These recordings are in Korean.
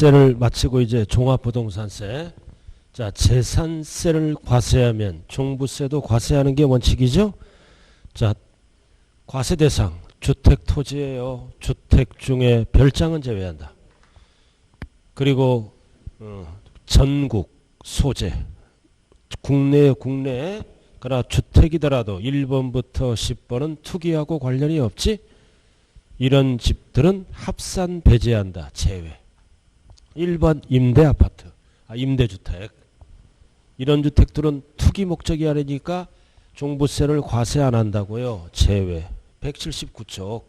종부세를 마치고 이제 종합부동산세. 자, 재산세를 과세하면 종부세도 과세하는 게 원칙이죠. 자, 과세 대상 주택 토지예요. 주택 중에 별장은 제외한다. 그리고 전국 소재 국내에 그러나 주택이더라도 1번부터 10번은 투기하고 관련이 없지. 이런 집들은 합산 배제한다. 제외. 1번 임대아파트, 임대주택. 이런 주택들은 투기 목적이 아니니까 종부세를 과세 안 한다고요. 제외. 179쪽.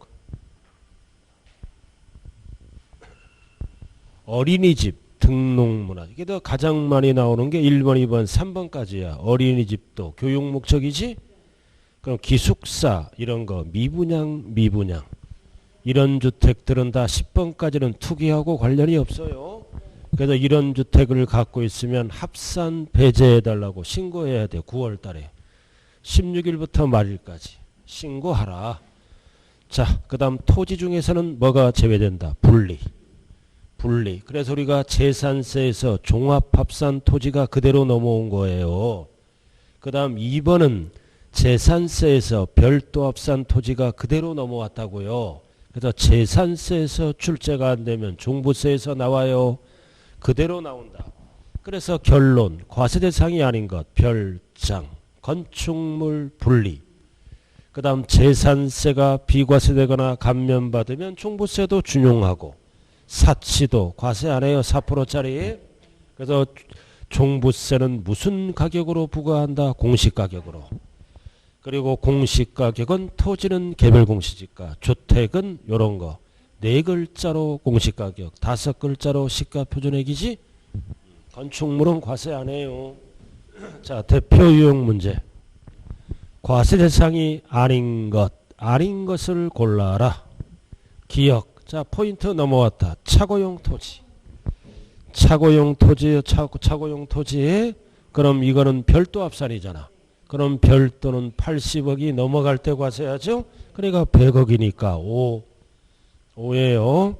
어린이집 등록문화. 이게 더 가장 많이 나오는 게 1번, 2번, 3번까지야. 어린이집도 교육 목적이지. 그럼 기숙사 이런 거 미분양. 이런 주택들은 다 10번까지는 투기하고 관련이 없어요. 그래서 이런 주택을 갖고 있으면 합산 배제해달라고 신고해야 돼. 9월 달에. 16일부터 말일까지 신고하라. 자, 그 다음 토지 중에서는 뭐가 제외된다? 분리. 그래서 우리가 재산세에서 종합합산 토지가 그대로 넘어온 거예요. 그 다음 2번은 재산세에서 별도 합산 토지가 그대로 넘어왔다고요. 그래서 재산세에서 출제가 안 되면 종부세에서 나와요. 그대로 나온다. 그래서 결론, 과세 대상이 아닌 것, 별장, 건축물 분리. 그 다음 재산세가 비과세되거나 감면받으면 종부세도 준용하고 사치도 과세 안 해요. 4%짜리. 그래서 종부세는 무슨 가격으로 부과한다? 공시가격으로. 그리고 공시가격은 토지는 개별공시지가, 주택은 요런 거 4글자로 공시가격, 5글자로 시가표준액이지. 건축물은 과세 안 해요. 자, 대표 유형 문제. 과세 대상이 아닌 것을 골라라. 기억. 자, 포인트 넘어왔다. 차고용 토지. 차고용 토지에 그럼 이거는 별도 합산이잖아. 그럼 별도는 80억이 넘어갈 때 과세하죠. 그러니까 100억이니까 5예요.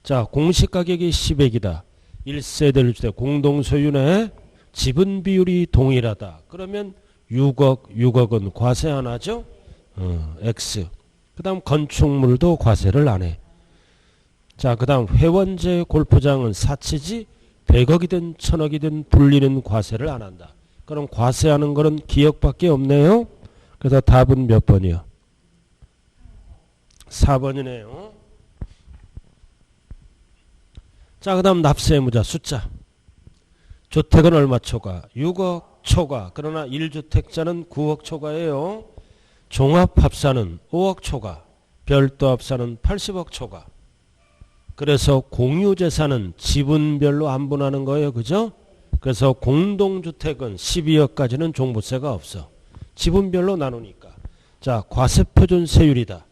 자, 공시가격이 10억이다. 1세대를 주택 공동소유네. 지분 비율이 동일하다. 그러면 6억은 과세 안 하죠. X. 그 다음 건축물도 과세를 안 해. 자, 그 다음 회원제 골프장은 사치지. 100억이든 1000억이든 불리는 과세를 안 한다. 그럼 과세하는 거는 기억밖에 없네요. 그래서 답은 몇 번이요? 4번이네요. 자, 그 다음 납세의무자 숫자. 주택은 얼마 초과? 6억 초과. 그러나 1주택자는 9억 초과예요. 종합합산은 5억 초과. 별도 합산은 80억 초과. 그래서 공유재산은 지분별로 안분하는 거예요. 그죠? 그래서 공동주택은 12억까지는 종부세가 없어. 지분별로 나누니까. 자, 과세표준세율이다.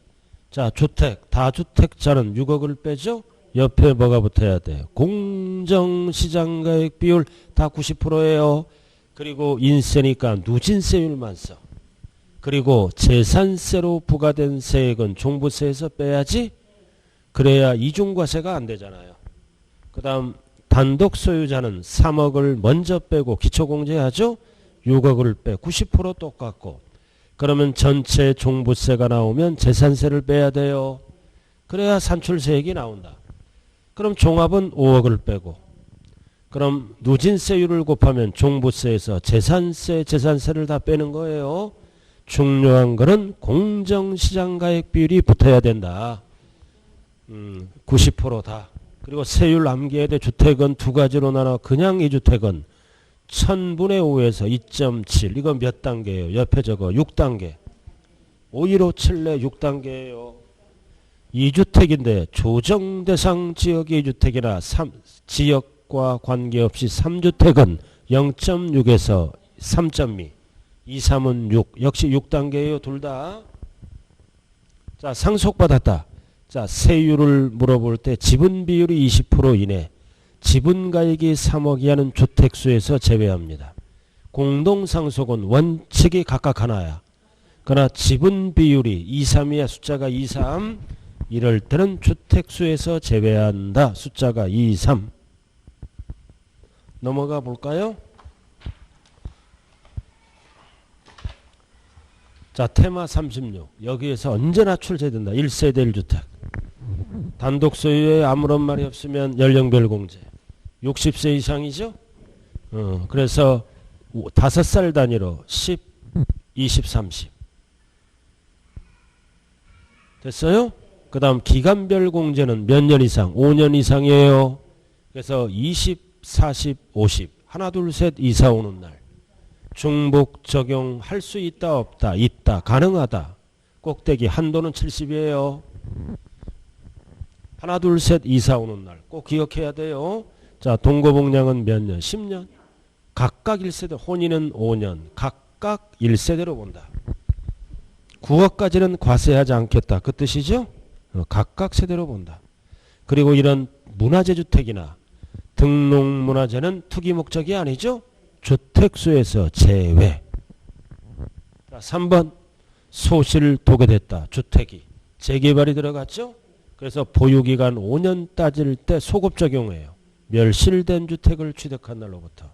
자, 주택, 다주택자는 6억을 빼죠. 옆에 뭐가 붙어야 돼? 공정시장가액 비율 다 90%예요. 그리고 인세니까 누진세율만 써. 그리고 재산세로 부과된 세액은 종부세에서 빼야지. 그래야 이중과세가 안 되잖아요. 그 다음 단독 소유자는 3억을 먼저 빼고 기초공제하죠. 6억을 빼 90% 똑같고. 그러면 전체 종부세가 나오면 재산세를 빼야 돼요. 그래야 산출세액이 나온다. 그럼 종합은 5억을 빼고. 그럼 누진세율을 곱하면 종부세에서 재산세를 다 빼는 거예요. 중요한 거는 공정시장가액 비율이 붙어야 된다. 90%다. 그리고 세율 암기해야 돼. 주택은 두 가지로 나눠. 그냥 이 주택은 1000분의 5에서 2.7. 이건 몇 단계예요? 옆에 저거 6단계. 5157내 6단계예요. 2주택인데 조정대상 지역의 주택이나 지역과 관계없이 3주택은 0.6에서 3.2. 2, 3은 6. 역시 6단계예요. 둘 다. 자, 상속받았다. 자, 세율을 물어볼 때 지분 비율이 20% 이내. 지분가액이 3억 이하는 주택수에서 제외합니다. 공동상속은 원칙이 각각 하나야. 그러나 지분 비율이 2, 3이야. 숫자가 2, 3. 이럴 때는 주택수에서 제외한다. 숫자가 2, 3. 넘어가 볼까요? 자, 테마 36. 여기에서 언제나 출제된다. 1세대 1주택. 단독 소유에 아무런 말이 없으면 연령별 공제. 60세 이상이죠? 그래서 5살 단위로 10, 20, 30. 됐어요? 그 다음 기간별 공제는 몇 년 이상? 5년 이상이에요. 그래서 20, 40, 50. 하나, 둘, 셋, 이사 오는 날. 중복 적용할 수 있다 없다? 있다. 가능하다. 꼭대기 한도는 70이에요. 하나, 둘, 셋, 이사 오는 날. 꼭 기억해야 돼요. 자, 동거복량은 몇 년? 10년. 각각 1세대. 혼인은 5년. 각각 1세대로 본다. 9억까지는 과세하지 않겠다. 그 뜻이죠? 각각 세대로 본다. 그리고 이런 문화재 주택이나 등록문화재는 투기 목적이 아니죠? 주택수에서 제외. 자, 3번 소실 도개됐다. 주택이 재개발이 들어갔죠? 그래서 보유기간 5년 따질 때 소급 적용해요. 멸실된 주택을 취득한 날로부터.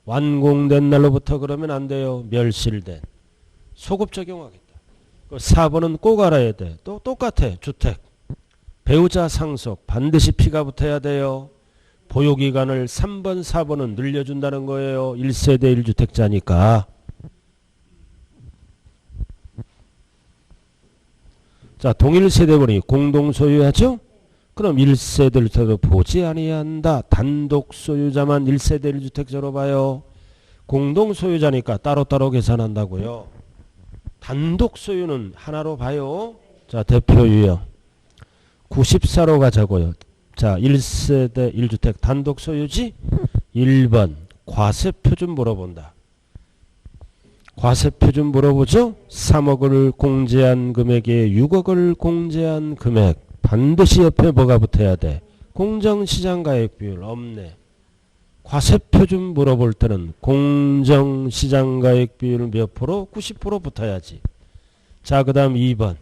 완공된 날로부터 그러면 안 돼요. 멸실된. 소급 적용하겠다. 4번은 꼭 알아야 돼. 또 똑같아. 주택. 배우자 상속 반드시 피가 붙어야 돼요. 보유기간을 3번, 4번은 늘려준다는 거예요. 1세대 1주택자니까. 자, 동일세대원이 공동소유하죠? 그럼 1세대 1주택을 보지 아니한다. 단독 소유자만 1세대 1주택자로 봐요. 공동소유자니까 따로따로 계산한다고요. 단독 소유는 하나로 봐요. 자, 대표 유형 94로 가자고요. 자, 1세대 1주택 단독 소유지. 1번 과세표준 물어본다. 과세표준 물어보죠. 3억을 공제한 금액에 6억을 공제한 금액. 반드시 옆에 뭐가 붙어야 돼? 공정시장가액비율. 없네. 과세표준 물어볼 때는 공정시장가액비율 몇 프로? 90% 붙어야지. 자, 그 다음 2번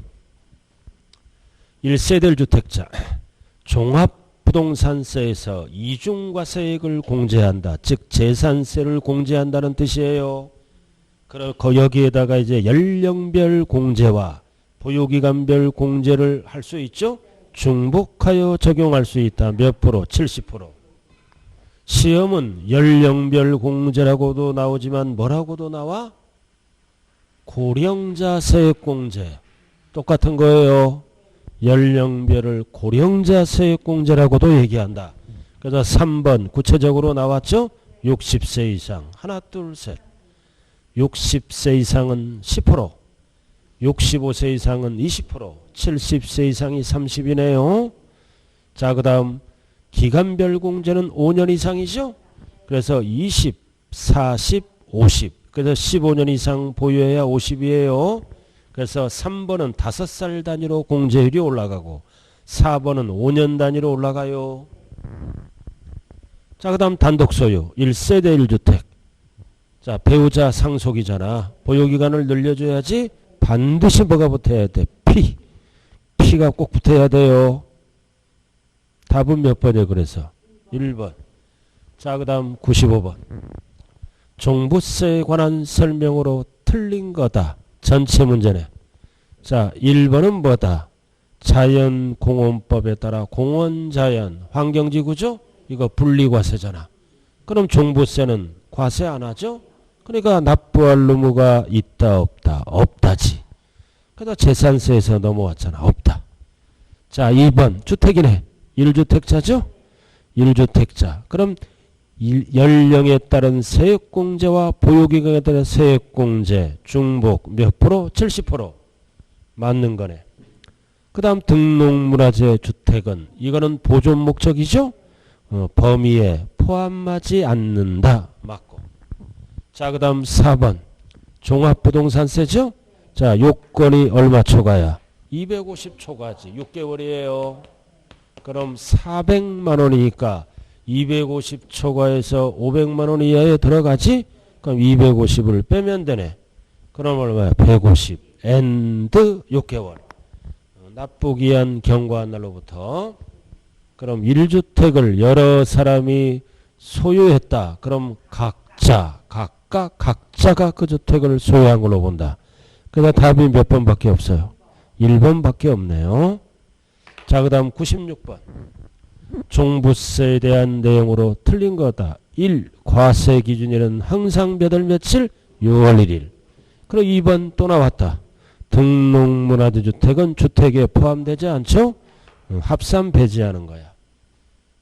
1세대 1주택자 종합부동산세에서 이중과세액을 공제한다. 즉 재산세를 공제한다는 뜻이에요. 그리고 여기에다가 이제 연령별 공제와 보유기간별 공제를 할 수 있죠. 중복하여 적용할 수 있다. 몇 프로? 70%. 시험은 연령별 공제라고도 나오지만 뭐라고도 나와? 고령자 세액공제. 똑같은 거예요. 연령별을 고령자 세액공제라고도 얘기한다. 그래서 3번 구체적으로 나왔죠. 60세 이상. 하나, 둘, 셋. 60세 이상은 10%. 65세 이상은 20%. 70세 이상이 30이네요. 자, 그 다음 기간별 공제는 5년 이상이죠. 그래서 20, 40, 50. 그래서 15년 이상 보유해야 50이에요. 그래서 3번은 5살 단위로 공제율이 올라가고 4번은 5년 단위로 올라가요. 자, 그 다음 단독 소유 1세대 1주택. 자, 배우자 상속이잖아. 보유기간을 늘려줘야지. 반드시 뭐가 붙어야 돼? 피가 꼭 붙어야 돼요. 답은 몇 번이에요? 그래서 1번. 자, 그 다음 95번. 종부세에 관한 설명으로 틀린 거다. 전체 문제네. 자, 1번은 뭐다? 자연공원법에 따라 공원자연 환경지구죠? 이거 분리과세잖아. 그럼 종부세는 과세 안 하죠? 그러니까 납부할 의무가 있다 없다? 없다지. 그러다 재산세에서 넘어왔잖아. 없다. 자, 2번 주택이네. 1주택자죠? 1주택자. 그럼 연령에 따른 세액공제와 보유기간에 따른 세액공제 중복 몇 프로? 70%. 맞는 거네. 그 다음 등록문화재 주택은 이거는 보존 목적이죠? 범위에 포함하지 않는다. 맞고. 자, 그 다음 4번 종합부동산세죠? 자, 요건이 얼마 초과야? 250 초과지. 6개월이에요. 그럼 400만원이니까 250 초과해서 500만원 이하에 들어가지? 그럼 250을 빼면 되네. 그럼 얼마야? 150 엔드 6개월. 납부기한 경과한 날로부터. 그럼 1주택을 여러 사람이 소유했다. 그럼 각자가 그 주택을 소유한 걸로 본다. 그래서 답이 몇 번밖에 없어요. 1번밖에 없네요. 자, 그 다음 96번. 종부세에 대한 내용으로 틀린 거다. 1. 과세 기준일은 항상 몇 월 며칠? 6월 1일. 그리고 2번 또 나왔다. 등록문화재주택은 주택에 포함되지 않죠? 합산 배제하는 거야.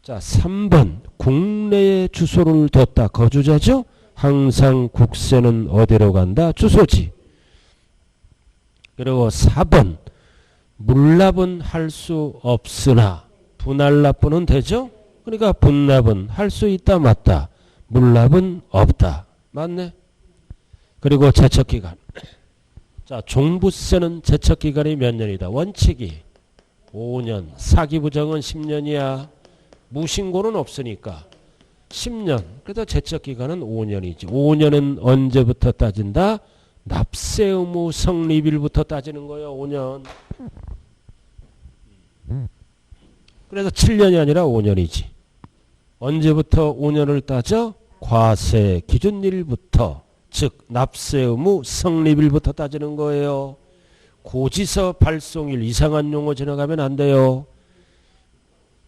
자, 3번. 국내에 주소를 뒀다. 거주자죠? 항상 국세는 어디로 간다? 주소지. 그리고 4번. 물납은 할 수 없으나 분할납부는 되죠? 그러니까 분납은 할 수 있다 맞다. 물납은 없다. 맞네. 그리고 제척기간. 자, 종부세는 제척기간이 몇 년이다. 원칙이 5년. 사기부정은 10년이야. 무신고는 없으니까 10년. 그래서 제척기간은 5년이지. 5년은 언제부터 따진다? 납세 의무 성립일부터 따지는 거예요. 5년. 그래서 7년이 아니라 5년이지. 언제부터 5년을 따져? 과세 기준일부터. 즉 납세 의무 성립일부터 따지는 거예요. 고지서 발송일 이상한 용어 지나가면 안 돼요.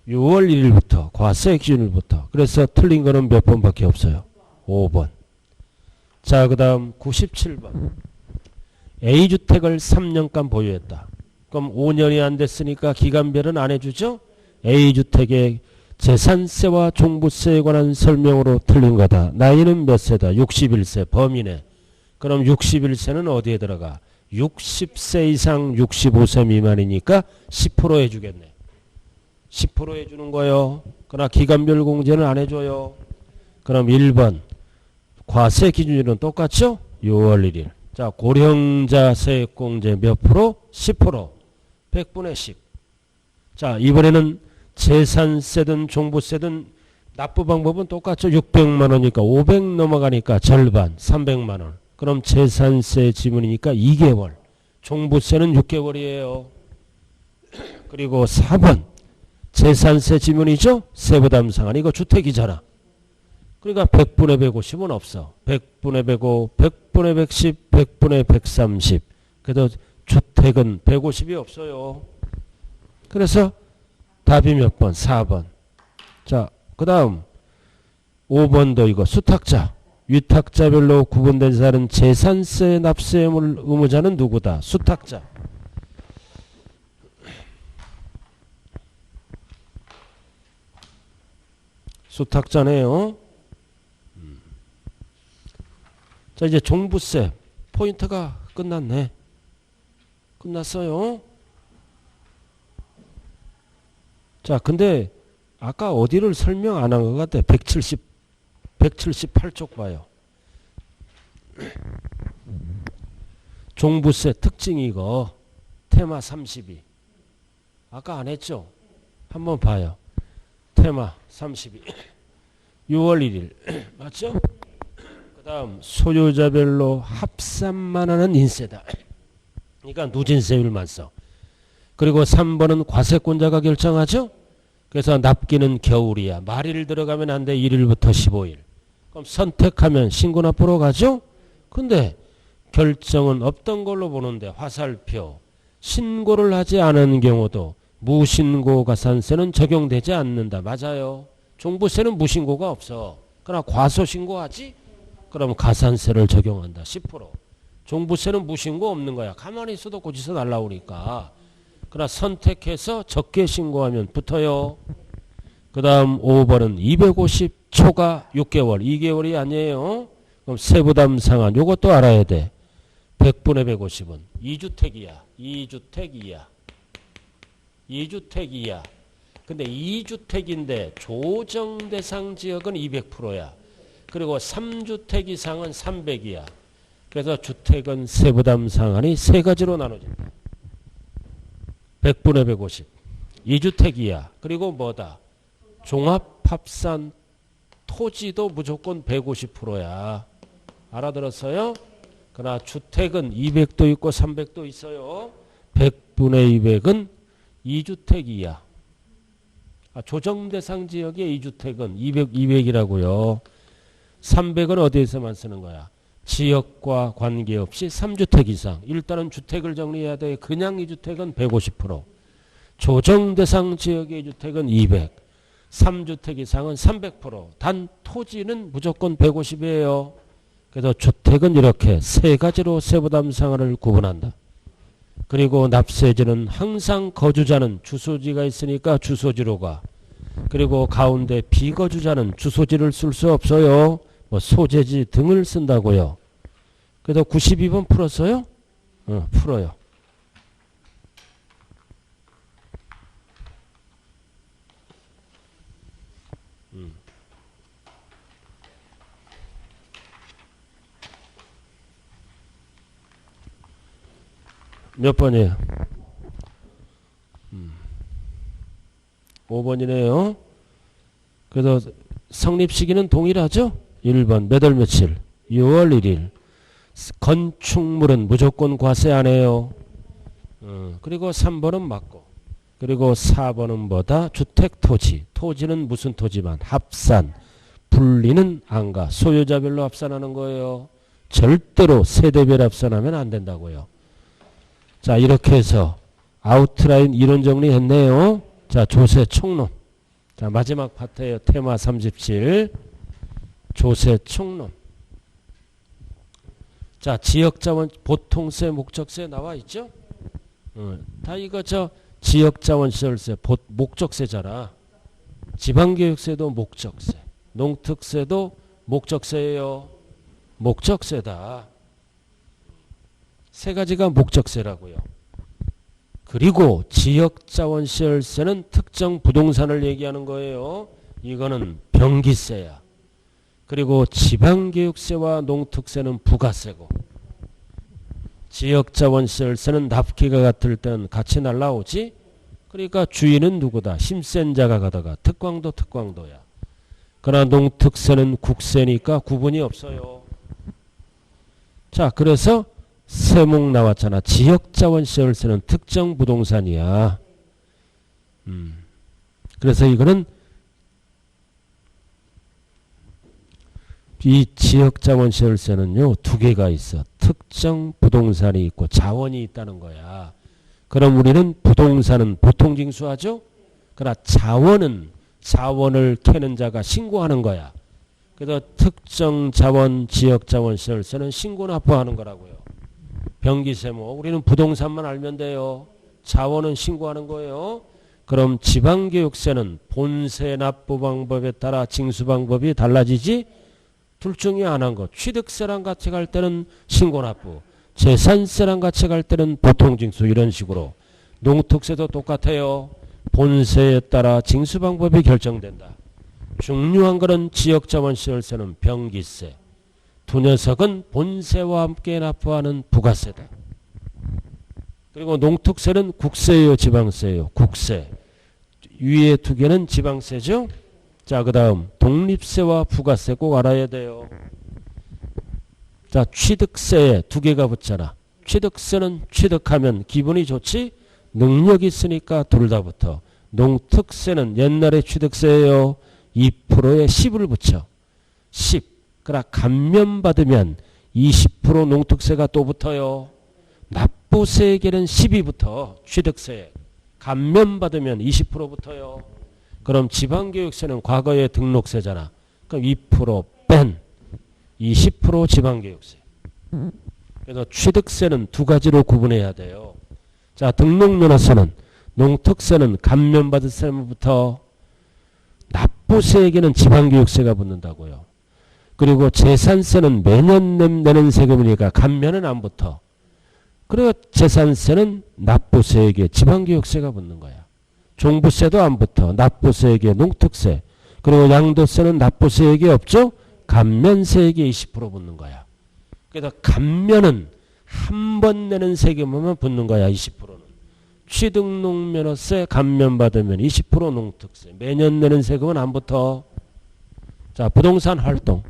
6월 1일부터 과세 기준일부터. 그래서 틀린 거는 몇 번밖에 없어요. 5번. 자, 그 다음 97번. A주택을 3년간 보유했다. 그럼 5년이 안 됐으니까 기간별은 안 해주죠? A주택의 재산세와 종부세에 관한 설명으로 틀린 거다. 나이는 몇 세다? 61세 범위네. 그럼 61세는 어디에 들어가? 60세 이상 65세 미만이니까 10% 해주겠네. 10% 해주는 거요. 그러나 기간별 공제는 안 해줘요. 그럼 1번. 과세 기준일은 똑같죠? 6월 1일. 자, 고령자 세액공제 몇 프로? 10%. 100분의 10. 자, 이번에는 재산세든 종부세든 납부 방법은 똑같죠. 600만 원이니까 500 넘어가니까 절반 300만 원. 그럼 재산세 지문이니까 2개월. 종부세는 6개월이에요. 그리고 4번. 재산세 지문이죠. 세부담 상한. 이거 주택이잖아. 그러니까 100분의 150은 없어. 100분의 105, 100분의 110, 100분의 130. 그래도 주택은 150이 없어요. 그래서 답이 몇 번? 4번. 자, 그 다음 5번도 이거 수탁자. 위탁자별로 구분된 사는 재산세 납세 의무자는 누구다? 수탁자. 수탁자네요. 자, 이제 종부세 포인트가 끝났네. 끝났어요. 자, 근데 아까 어디를 설명 안 한 것 같아. 178쪽 봐요. 종부세 특징 이거 테마 32. 아까 안 했죠? 한번 봐요. 테마 32. 6월 1일. 맞죠? 그 다음 소유자별로 합산만 하는 인세다. 그러니까 누진세율만 써. 그리고 3번은 과세권자가 결정하죠. 그래서 납기는 겨울이야. 말일 들어가면 안 돼. 1일부터 15일. 그럼 선택하면 신고납부로 가죠. 근데 결정은 없던 걸로 보는데 화살표. 신고를 하지 않은 경우도 무신고 가산세는 적용되지 않는다. 맞아요. 종부세는 무신고가 없어. 그러나 과소신고하지? 그럼 가산세를 적용한다. 10%. 종부세는 무신고 없는 거야. 가만히 있어도 고지서 날라오니까. 그러나 선택해서 적게 신고하면 붙어요. 그 다음 5번은 250초가 6개월. 2개월이 아니에요. 그럼 세부담 상한. 요것도 알아야 돼. 100분의 150은 2주택이야. 2주택이야. 2주택이야. 근데 2주택인데 조정대상 지역은 200%야. 그리고 3주택 이상은 300이야. 그래서 주택은 세부담 상한이 세 가지로 나눠진다. 100분의 150. 2주택이야. 그리고 뭐다? 종합합산 토지도 무조건 150%야. 알아들었어요? 그러나 주택은 200도 있고 300도 있어요. 100분의 200은 2주택 이하. 조정대상 지역의 2주택은 200이라고요. 300은 어디에서만 쓰는 거야? 지역과 관계없이 3주택 이상. 일단은 주택을 정리해야 돼. 그냥 2주택은 150%. 조정대상 지역의 2주택은 200. 3주택 이상은 300%. 단 토지는 무조건 150이에요. 그래서 주택은 이렇게 세 가지로 세부담 상한을 구분한다. 그리고 납세지는 항상 거주자는 주소지가 있으니까 주소지로 가. 그리고 가운데 비거주자는 주소지를 쓸 수 없어요. 뭐 소재지 등을 쓴다고요. 그래서 92번 풀었어요? 풀어요. 몇 번이에요? 5번이네요. 그래서 성립 시기는 동일하죠? 1번 몇 월 며칠? 6월 1일. 건축물은 무조건 과세 안 해요. 그리고 3번은 맞고. 그리고 4번은 뭐다? 주택 토지. 토지는 무슨 토지만? 합산. 분리는 안 가. 소유자별로 합산하는 거예요. 절대로 세대별 합산하면 안 된다고요. 자, 이렇게 해서 아웃라인 이론 정리했네요. 자, 조세 총론. 자, 마지막 파트예요. 테마 37. 조세 총론. 자, 지역자원 보통세, 목적세 나와 있죠? 다 이거 지역자원 시설세, 목적세잖아. 지방교육세도 목적세. 농특세도 목적세예요. 목적세다. 세 가지가 목적세라고요. 그리고 지역자원시설세는 특정 부동산을 얘기하는 거예요. 이거는 병기세야. 그리고 지방교육세와 농특세는 부가세고, 지역자원시설세는 납기가 같을 때는 같이 날라오지. 그러니까 주인은 누구다? 힘센 자가 가다가 특광도야. 그러나 농특세는 국세니까 구분이 없어요. 자, 그래서 세목 나왔잖아. 지역자원시설세는 특정 부동산이야. 그래서 이거는 이 지역자원시설세는요, 두 개가 있어. 특정 부동산이 있고 자원이 있다는 거야. 그럼 우리는 부동산은 보통 징수하죠? 그러나 자원을 캐는 자가 신고하는 거야. 그래서 특정 자원, 지역자원시설세는 신고 납부하는 거라고요. 병기세모. 우리는 부동산만 알면 돼요. 자원은 신고하는 거예요. 그럼 지방교육세는 본세 납부 방법에 따라 징수 방법이 달라지지? 둘 중에 안 한 거. 취득세랑 같이 갈 때는 신고 납부. 재산세랑 같이 갈 때는 보통 징수. 이런 식으로. 농특세도 똑같아요. 본세에 따라 징수 방법이 결정된다. 중요한 거는 지역자원시설세는 병기세. 두 녀석은 본세와 함께 납부하는 부가세다. 그리고 농특세는 국세예요, 지방세예요? 국세. 위에 두 개는 지방세죠. 자, 그 다음 독립세와 부가세 꼭 알아야 돼요. 자, 취득세에 두 개가 붙잖아. 취득세는 취득하면 기분이 좋지? 능력 있으니까 둘 다 붙어. 농특세는 옛날에 취득세예요. 2%에 10을 붙여. 10. 그러나 감면받으면 20% 농특세가 또 붙어요. 납부세에게는 10이 붙어. 취득세에. 감면받으면 20% 붙어요. 그럼 지방교육세는 과거의 등록세잖아. 그럼 2% 뺀 20% 지방교육세. 그래서 취득세는 두 가지로 구분해야 돼요. 자, 등록면허세는 농특세는 감면받을 세부터 납부세에게는 지방교육세가 붙는다고요. 그리고 재산세는 매년 내는 세금이니까 감면은 안 붙어. 그리고 재산세는 납부세에게 지방교육세가 붙는 거야. 종부세도 안 붙어. 납부세에게 농특세. 그리고 양도세는 납부세에게 없죠. 감면세에게 20% 붙는 거야. 그래서 감면은 한 번 내는 세금만 붙는 거야. 20%는. 취등록면허세 감면받으면 20% 농특세. 매년 내는 세금은 안 붙어. 자, 부동산 활동.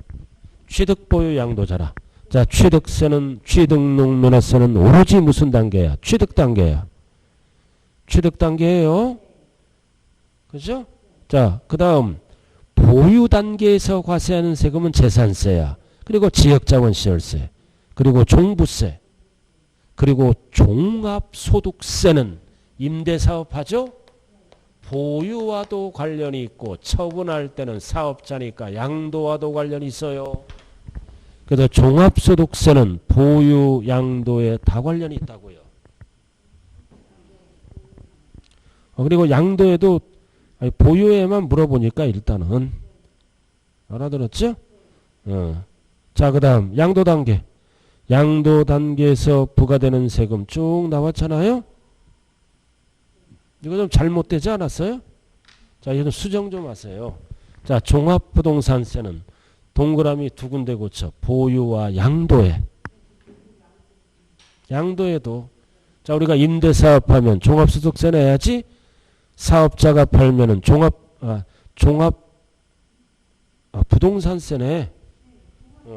취득보유 양도잖아. 자, 취득세는 취등록면허세는 오로지 무슨 단계야? 취득 단계야. 취득 단계예요. 그죠? 자, 그 다음 보유 단계에서 과세하는 세금은 재산세야. 그리고 지역자원시설세. 그리고 종부세. 그리고 종합소득세는 임대사업하죠? 보유와도 관련이 있고 처분할 때는 사업자니까 양도와도 관련이 있어요. 그래서 종합소득세는 보유, 양도에 다 관련이 있다고요. 그리고 양도에도 보유에만 물어보니까 일단은 알아들었죠? 자, 그 다음 양도 단계. 양도 단계에서 부과되는 세금 쭉 나왔잖아요. 이거 좀 잘못되지 않았어요? 자, 이거 좀 수정 좀 하세요. 자, 종합부동산세는 동그라미 두 군데 고쳐. 보유와 양도에. 양도에도. 자, 우리가 임대사업하면 종합소득세 내야지. 사업자가 팔면은 부동산세네.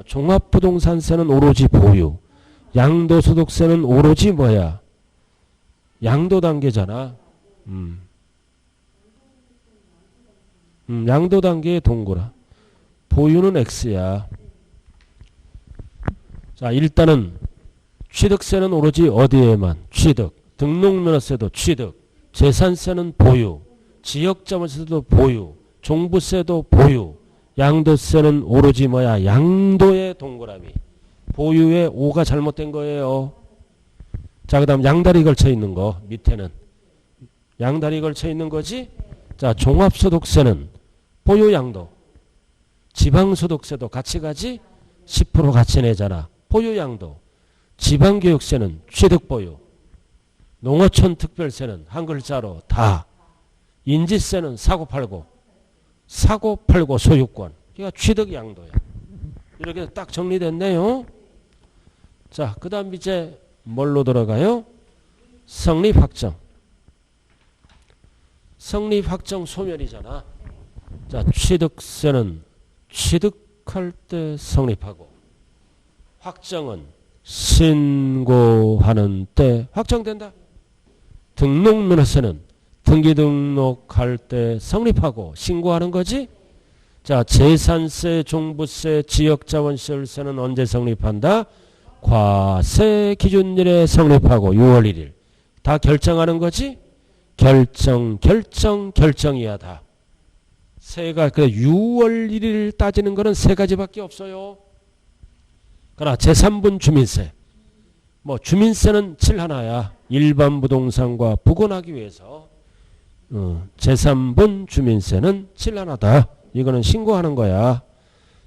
종합부동산세는 오로지 보유. 양도소득세는 오로지 뭐야? 양도 단계잖아. 양도 단계의 동그라. 보유는 X야. 자, 일단은 취득세는 오로지 어디에만? 취득. 등록면허세도 취득. 재산세는 보유. 지역자원세도 보유. 종부세도 보유. 양도세는 오로지 뭐야? 양도의 동그라미. 보유의 O가 잘못된 거예요. 자, 그 다음 양다리 걸쳐 있는 거. 밑에는. 양다리 걸쳐 있는 거지? 자, 종합소득세는 보유 양도. 지방소득세도 같이 가지? 10% 같이 내잖아. 보유 양도. 지방교육세는 취득 보유. 농어촌 특별세는 한 글자로 다. 인지세는 사고 팔고 소유권. 그러니까 취득 양도야. 이렇게 딱 정리됐네요. 자, 그 다음 이제 뭘로 들어가요? 성립 확정. 성립 확정 소멸이잖아. 자, 취득세는 취득할 때 성립하고, 확정은 신고하는 때 확정된다. 등록면허세는 등기 등록할 때 성립하고 신고하는 거지. 자, 재산세, 종부세, 지역자원시설세는 언제 성립한다? 과세 기준일에 성립하고 6월 1일. 다 결정하는 거지? 결정이야 다. 세가 그래 6월 1일 따지는 거는 세 가지밖에 없어요. 그러나 제3분 주민세. 뭐 주민세는 7하나야. 일반 부동산과 부근하기 위해서 제3분 주민세는 7하나다. 이거는 신고하는 거야.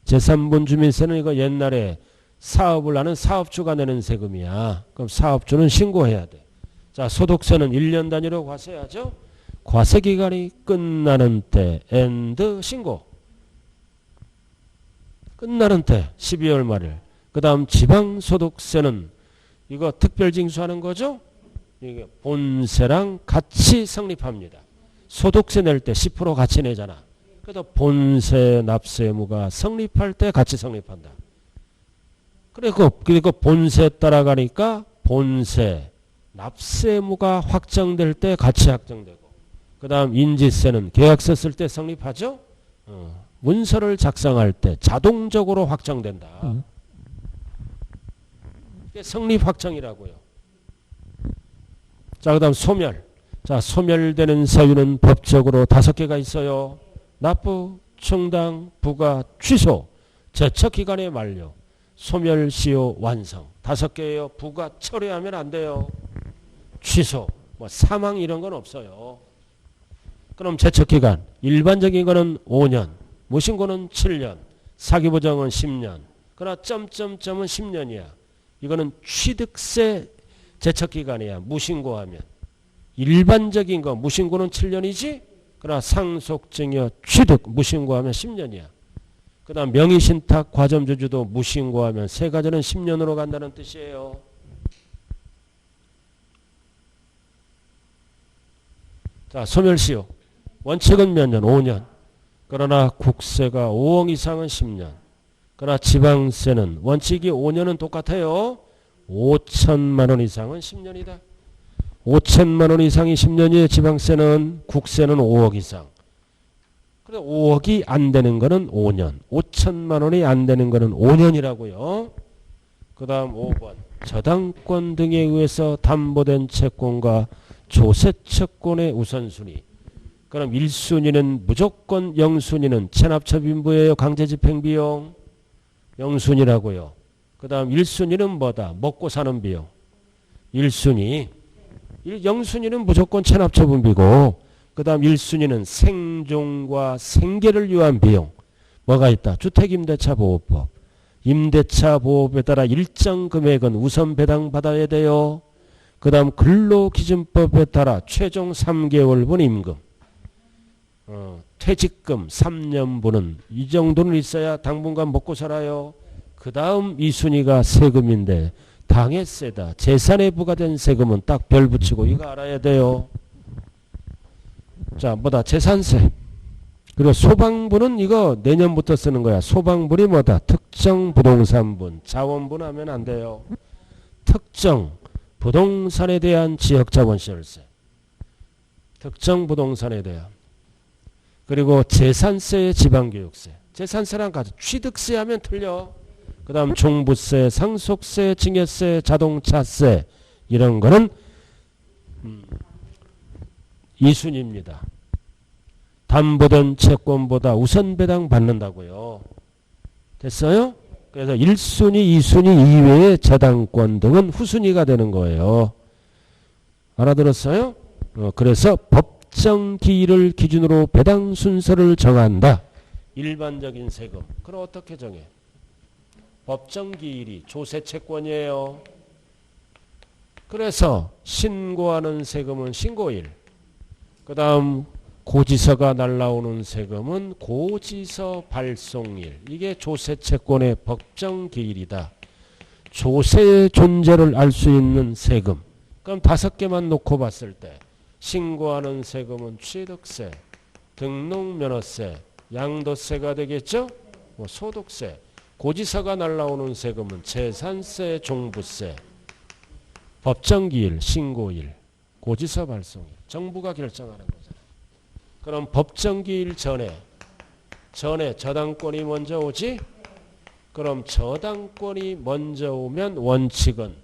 제3분 주민세는 이거 옛날에 사업을 하는 사업주가 내는 세금이야. 그럼 사업주는 신고해야 돼. 자, 소득세는 1년 단위로 과세하죠. 과세기간이 끝나는 때 엔드 신고. 끝나는 때 12월 말일. 그 다음 지방소득세는 이거 특별징수하는 거죠. 이게 본세랑 같이 성립합니다. 소득세 낼 때 10% 같이 내잖아. 그래서 본세 납세 의무가 성립할 때 같이 성립한다. 그리고 본세 따라가니까 본세 납세 의무가 확정될 때 같이 확정되고, 그 다음 인지세는 계약서 쓸 때 성립하죠. 문서를 작성할 때 자동적으로 확정된다. 이게 성립 확정이라고요. 자, 그 다음 소멸. 자, 소멸되는 사유는 법적으로 5개가 있어요. 납부, 충당, 부과, 취소, 제척기간의 만료, 소멸시효 완성. 5개예요. 부과 철회하면 안 돼요. 취소, 뭐 사망 이런 건 없어요. 그럼 제척기간. 일반적인 거는 5년, 무신고는 7년, 사기부정은 10년, 그러나 점점점은 10년이야. 이거는 취득세 제척기간이야. 무신고하면. 일반적인 거 무신고는 7년이지. 그러나 상속증여 취득 무신고하면 10년이야. 그 다음 명의신탁 과점주주도 무신고하면 세 가지는 10년으로 간다는 뜻이에요. 자, 소멸시효. 원칙은 몇 년? 5년. 그러나 국세가 5억 이상은 10년. 그러나 지방세는 원칙이 5년은 똑같아요. 5천만 원 이상은 10년이다. 5천만 원 이상이 10년 이내 지방세는 국세는 5억 이상. 그래 5억이 안 되는 거는 5년. 5천만 원이 안 되는 거는 5년이라고요. 그 다음 5번. 저당권 등에 의해서 담보된 채권과 조세 채권의 우선순위. 그럼 1순위는 무조건 0순위는 체납처분비예요. 강제집행비용. 0순위라고요. 그 다음 1순위는 뭐다? 먹고 사는 비용. 1순위. 0순위는 무조건 체납처분비고 그 다음 1순위는 생존과 생계를 위한 비용. 뭐가 있다? 주택임대차보호법. 임대차보호법에 따라 일정 금액은 우선 배당받아야 돼요. 그 다음 근로기준법에 따라 최종 3개월분 임금. 퇴직금 3년분은 이 정도는 있어야 당분간 먹고 살아요. 그 다음 2순위가 세금인데 당해세다. 재산에 부과된 세금은 딱 별 붙이고 이거 알아야 돼요. 자, 뭐다? 재산세. 그리고 소방분은 이거 내년부터 쓰는 거야. 소방분이 뭐다? 특정 부동산분. 자원분 하면 안 돼요. 특정 부동산에 대한 지역자본시설세. 특정 부동산에 대한. 그리고 재산세의 지방교육세. 재산세랑 같이 취득세 하면 틀려. 그 다음 종부세, 상속세, 증여세, 자동차세 이런 거는 2순위입니다. 담보된 채권보다 우선 배당 받는다고요. 됐어요? 그래서 1순위, 2순위 이외의 저당권 등은 후순위가 되는 거예요. 알아들었어요? 그래서 법정 기일을 기준으로 배당 순서를 정한다. 일반적인 세금. 그럼 어떻게 정해? 법정 기일이 조세 채권이에요. 그래서 신고하는 세금은 신고일. 그 다음 고지서가 날라오는 세금은 고지서 발송일. 이게 조세 채권의 법정 기일이다. 조세의 존재를 알 수 있는 세금. 그럼 5개만 놓고 봤을 때 신고하는 세금은 취득세, 등록면허세, 양도세가 되겠죠? 뭐 소득세. 고지서가 날라오는 세금은 재산세, 종부세, 법정기일, 신고일, 고지서 발송일. 정부가 결정하는 거잖아. 그럼 법정기일 전에 저당권이 먼저 오지? 그럼 저당권이 먼저 오면 원칙은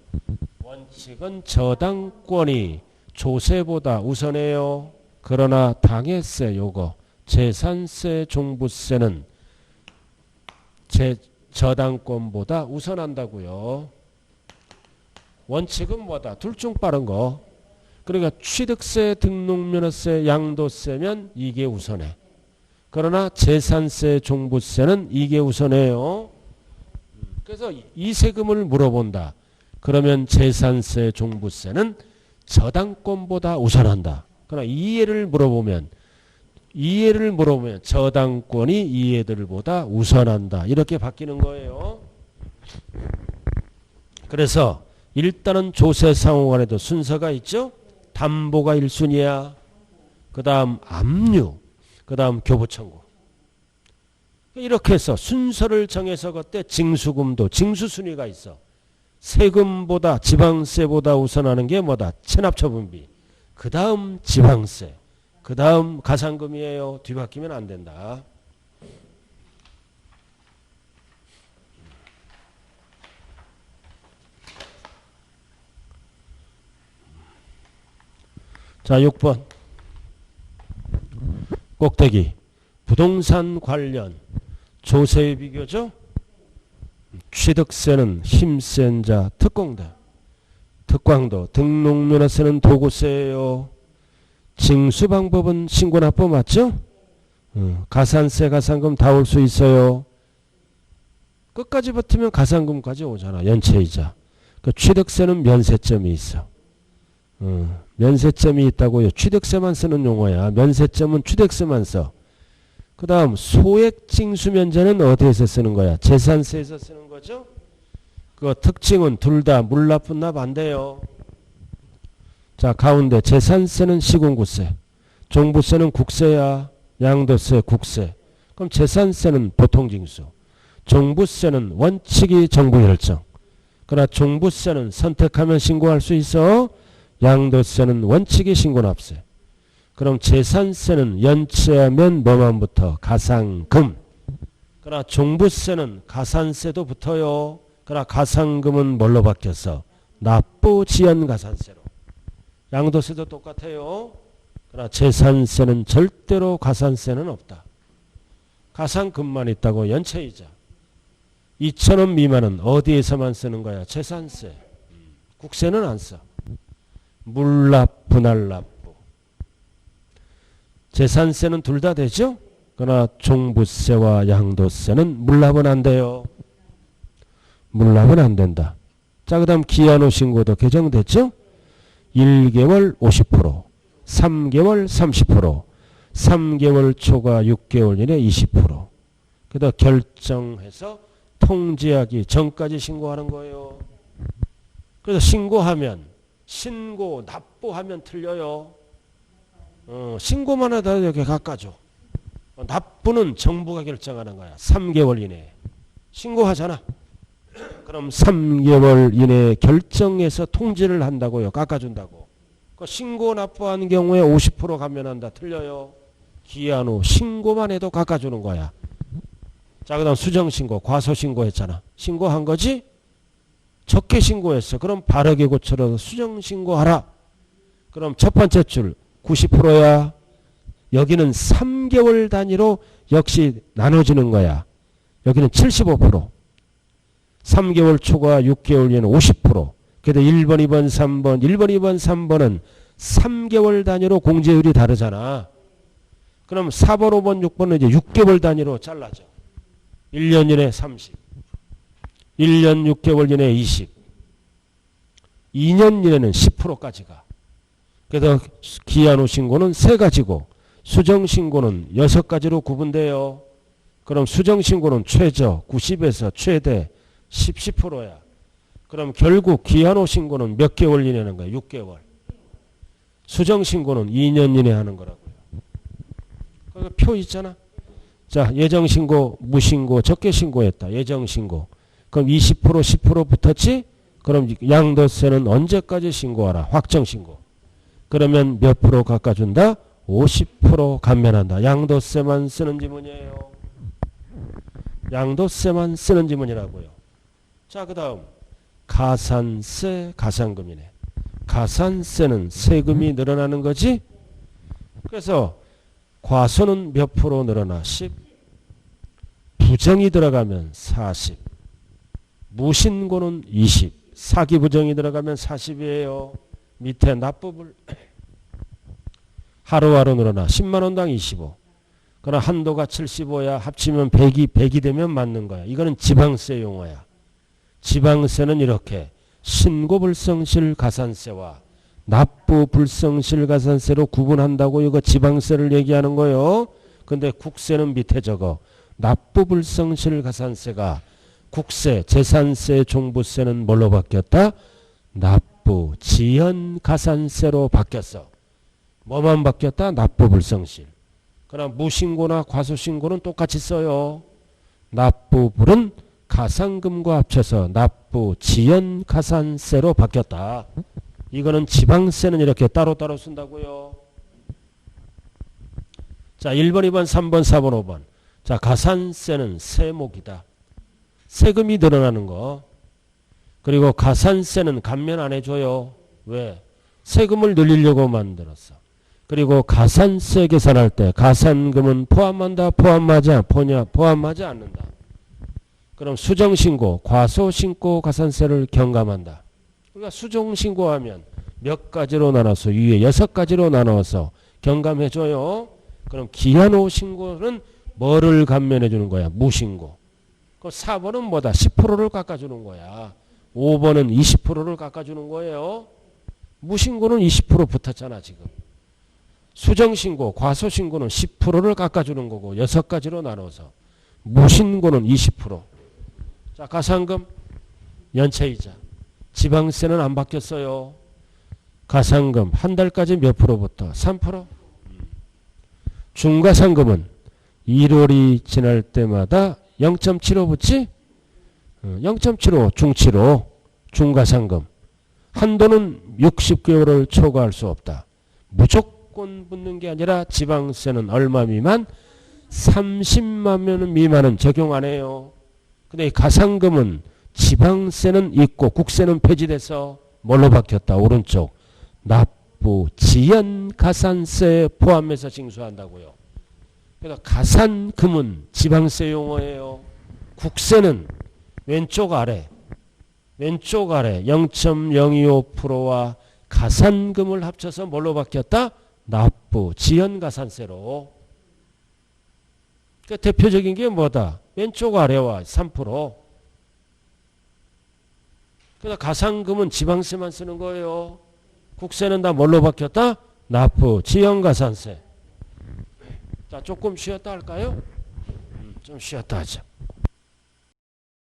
저당권이 조세보다 우선해요. 그러나 당해세 요거 재산세, 종부세는 저당권보다 우선한다고요. 원칙은 뭐다? 둘 중 빠른 거. 그러니까 취득세, 등록면허세, 양도세면 이게 우선해. 그러나 재산세, 종부세는 이게 우선해요. 그래서 이 세금을 물어본다. 그러면 재산세, 종부세는 저당권보다 우선한다. 그러나 이해를 물어보면 저당권이 이해들보다 우선한다. 이렇게 바뀌는 거예요. 그래서 일단은 조세상호간에도 순서가 있죠. 담보가 1순위야. 그 다음 압류. 그 다음 교부청구. 이렇게 해서 순서를 정해서 그때 징수금도 징수순위가 있어. 세금보다 지방세보다 우선하는 게 뭐다? 체납처분비. 그 다음 지방세. 그 다음 가산금이에요. 뒤바뀌면 안 된다. 자, 6번. 꼭대기. 부동산 관련 조세의 비교죠. 취득세는 힘센 자 특광도 등록면허세는 도구세예요. 징수방법은 신고납부 맞죠? 가산세 가산금 다 올 수 있어요. 끝까지 버티면 가산금까지 오잖아. 연체이자. 그 취득세는 면세점이 있어. 면세점이 있다고요. 취득세만 쓰는 용어야. 면세점은 취득세만 써. 그 다음 소액징수면제는 어디에서 쓰는 거야? 재산세에서 쓰는 거죠. 그 특징은 둘 다 물납분납 안 돼요. 자, 가운데 재산세는 시군구세, 종부세는 국세야. 양도세, 국세. 그럼 재산세는 보통징수, 종부세는 원칙이 정부 결정. 그러나 종부세는 선택하면 신고할 수 있어. 양도세는 원칙이 신고납세. 그럼 재산세는 연체하면 뭐만 붙어? 가상금. 그러나 종부세는 가산세도 붙어요. 그러나 가상금은 뭘로 바뀌었어? 납부지연가산세로. 양도세도 똑같아요. 그러나 재산세는 절대로 가산세는 없다. 가상금만 있다고 연체이자. 2,000원 미만은 어디에서만 쓰는 거야? 재산세. 국세는 안 써. 물납, 분할납부. 재산세는 둘 다 되죠? 그러나 종부세와 양도세는 물납은 안 돼요. 물납은 안 된다. 자, 그 다음 기한후 신고도 개정됐죠? 1개월 50%, 3개월 30%, 3개월 초과 6개월 이내 20%. 그다 결정해서 통지하기 전까지 신고하는 거예요. 그래서 신고하면 신고 납부하면 틀려요. 신고만 하다 이렇게 깎아줘. 납부는 정부가 결정하는 거야. 3개월 이내에. 신고하잖아. 그럼 3개월 이내에 결정해서 통지를 한다고요. 깎아준다고. 그 신고 납부한 경우에 50% 감면한다. 틀려요. 기한 후 신고만 해도 깎아주는 거야. 자, 그 다음 수정신고, 과소신고 했잖아. 신고한 거지? 적게 신고했어. 그럼 바르게 고쳐서 수정신고하라. 그럼 첫 번째 줄 90%야. 여기는 3개월 단위로 역시 나눠지는 거야. 여기는 75%. 3개월 초과 6개월 이내는 50%. 그래도 1번, 2번, 3번, 1번, 2번, 3번은 3개월 단위로 공제율이 다르잖아. 그럼 4번, 5번, 6번은 이제 6개월 단위로 잘라져. 1년 이내 30. 1년 6개월 이내 20. 2년 이내는 10%까지 가. 그래서 기한 후 신고는 3가지고 수정신고는 6가지로 구분돼요. 그럼 수정신고는 최저 90에서 최대 10%야. 그럼 결국 기한 후 신고는 몇 개월 이내는 거야? 6개월. 수정신고는 2년 이내 하는 거라고요. 그 표 있잖아. 자, 예정신고, 무신고, 적게 신고했다. 예정신고. 그럼 20%, 10% 붙었지? 그럼 양도세는 언제까지 신고하라? 확정신고. 그러면 몇 프로 깎아준다? 50% 감면한다. 양도세만 쓰는 지문이에요. 양도세만 쓰는 지문이라고요. 자, 그 다음 가산세, 가상금이네. 가산세는 세금이 늘어나는 거지? 그래서 과소는 몇 프로 늘어나? 10. 부정이 들어가면 40. 무신고는 20. 사기 부정이 들어가면 40이에요. 밑에 납부불 하루하루 늘어나 10만원당 25. 그러나 한도가 75야. 합치면 100이 되면 맞는 거야. 이거는 지방세 용어야. 지방세는 이렇게 신고불성실 가산세와 납부불성실 가산세로 구분한다고 이거 지방세를 얘기하는 거예요. 근데 국세는 밑에 적어. 납부불성실 가산세가 국세, 재산세, 종부세는 뭘로 바뀌었다? 납부지연가산세로 바뀌었어. 뭐만 바뀌었다? 납부불성실. 그러나 무신고나 과소신고는 똑같이 써요. 납부불은 가상금과 합쳐서 납부지연가산세로 바뀌었다. 이거는 지방세는 이렇게 따로따로 쓴다고요. 자, 1번, 2번, 3번, 4번, 5번. 자, 가산세는 세목이다. 세금이 늘어나는 거. 그리고 가산세는 감면 안 해줘요. 왜? 세금을 늘리려고 만들었어. 그리고 가산세 계산할 때 가산금은 포함한다, 포함하지 않는다. 그럼 수정신고, 과소신고 가산세를 경감한다. 우리가 수정신고하면 몇 가지로 나눠서 위에 6가지로 나눠서 경감해줘요. 그럼 기한 후 신고는 뭐를 감면해 주는 거야? 무신고. 그 4번은 뭐다? 10%를 깎아주는 거야. 5번은 20%를 깎아주는 거예요. 무신고는 20% 붙었잖아 지금. 수정신고, 과소신고는 10%를 깎아주는 거고 6가지로 나눠서. 무신고는 20%. 자, 가상금, 연체이자. 지방세는 안 바뀌었어요. 가상금 한 달까지 몇 프로부터? 3%. 중가상금은 1월이 지날 때마다 0.75 붙지? 0.75 중치로 중가상금. 한도는 60개월을 초과할 수 없다. 무조건 붙는 게 아니라 지방세는 얼마 미만? 30만 원 미만은 적용 안 해요. 근데 이 가산금은 지방세는 있고 국세는 폐지돼서 뭘로 바뀌었다? 오른쪽. 납부 지연 가산세 포함해서 징수한다고요. 그래서 가산금은 지방세 용어예요. 국세는 왼쪽 아래 0.025%와 가산금을 합쳐서 뭘로 바뀌었다? 납부 지연 가산세로. 그러니까 대표적인 게 뭐다? 왼쪽 아래와 3%. 그래서 가산금은 지방세만 쓰는 거예요. 국세는 다 뭘로 바뀌었다? 납부 지연 가산세. 자, 조금 쉬었다 할까요? 좀 쉬었다 하자.